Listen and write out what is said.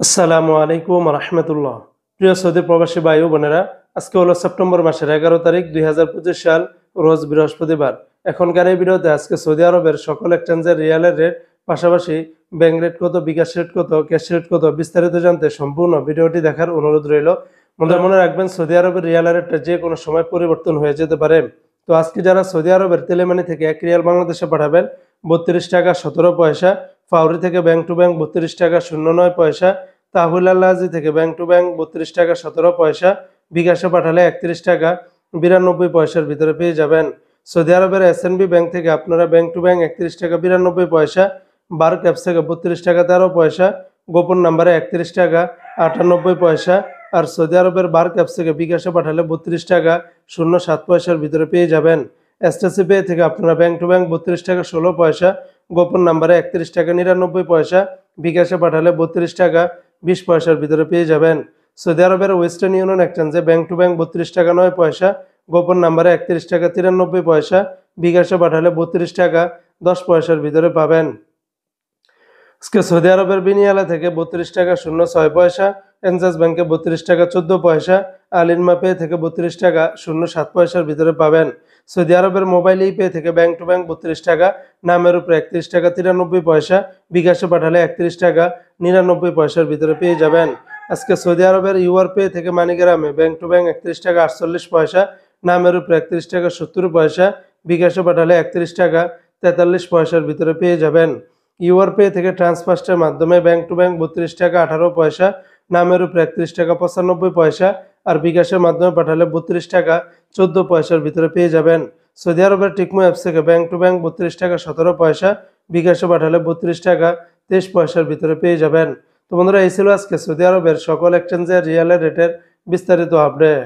আসসালামু আলাইকুম রহমতুল্লাহ। প্রিয় সৌদি প্রবাসী ভাই ও বোনেরা, আজকে হলো সেপ্টেম্বর মাসের 11 তারিখ 2025 সাল, রোজ বৃহস্পতিবার। এখনকার এই ভিডিওতে আজকে সৌদি আরবের সকল এক্সচেঞ্জের রিয়ালের রেট, পাশাপাশি ব্যাংক রেট কত, বিকাশ রেট কত, ক্যাশ রেট কত, বিস্তারিত জানতে সম্পূর্ণ ভিডিওটি দেখার অনুরোধ রইল। মনে রাখবেন, সৌদি আরবের রিয়ালের রেটটা যে কোনো সময় পরিবর্তন হয়ে যেতে পারে। তো আজকে যারা সৌদি আরবের তেলেমানি থেকে 1 রিয়াল বাংলাদেশে পাঠাবেন 32 টাকা 17 পয়সা, ফাউরি থেকে ব্যাংক টু ব্যাংক 32 টাকা 09 পয়সা, তাহুল আল্লাজি থেকে ব্যাংক টু ব্যাংক 32 টাকা 17 পয়সা, বিকাশে পাঠালে 31 টাকা 92 পয়সার ভিতরে পেয়ে যাবেন। সৌদি আরবের এসএনবি ব্যাংক থেকে আপনারা ব্যাংক টু ব্যাংক 31 টাকা 92 পয়সা, বার ক্যাপস থেকে 32 টাকা 13 পয়সা, গোপন নাম্বারে 31 টাকা 98 পয়সা, আর সৌদি আরবের বার ক্যাপস থেকে বিকাশে পাঠালে 32 টাকা 07 পয়সার ভিতরে পেয়ে যাবেন। এসটিসি পে থেকে আপনারা ব্যাংক টু ব্যাংক 32 টাকা 16 পয়সা, গোপন নাম্বারে 31 টাকা 99 পয়সা, বিকাশে পাঠালে 32 টাকা 20 পয়সার ভিতরে পেয়ে যাবেন। সৌদি আরবের ওয়েস্টার্ন ইউনিয়ন এক্সচেঞ্জে ব্যাংক টু ব্যাংক 32 টাকা 9 পয়সা, গোপন নাম্বারে 31 টাকা 93 পয়সা, বিকাশে পাঠালে 32 টাকা 10 পয়সার ভিতরে পাবেন। আজকে সৌদি আরবের বিনিয়ালা থেকে 32 টাকা 06 পয়সা, এনজাস ব্যাংকে 32 টাকা 14 পয়সা, আলিনমা পে থেকে 32 টাকা 07 পয়সার ভিতরে পাবেন। সৌদি আরবের মোবাইল পে থেকে ব্যাংক টু ব্যাংক 32 টাকা, নামের উপরে 31 টাকা 93 পয়সা, বিকাশে পাঠালে 31 টাকা 99 পয়সার ভিতরে পেয়ে যাবেন। আজকে সৌদি আরবের ইউআর পে থেকে মানিগ্রামে ব্যাংক টু ব্যাংক 31 টাকা 48 পয়সা, নামের উপরে 31 টাকা 70 পয়সা, বিকাশে পাঠালে 31 টাকা 43 পয়সার ভিতরে পেয়ে যাবেন। ইউআর পে থেকে ট্রান্সফার্স্টের মাধ্যমে ব্যাংক টু ব্যাংক 32 টাকা 18 পয়সা, নামের উপরে 31 টাকা 95 পয়সা, আর বিকাশের মাধ্যমে পাঠালে 32 টাকা 14 পয়সার ভিতরে পেয়ে যাবেন। সৌদি আরবের টিকমো অ্যাপস থেকে ব্যাংক টু ব্যাংক 32 টাকা 17 পয়সা, বিকাশে পাঠালে 32 টাকা 23 পয়সার ভিতরে পেয়ে যাবেন। তো বন্ধুরা, এই ছিল আজকে সৌদি আরবের সকল এক্সচেঞ্জের রিয়ালের রেটের বিস্তারিত আপডেট।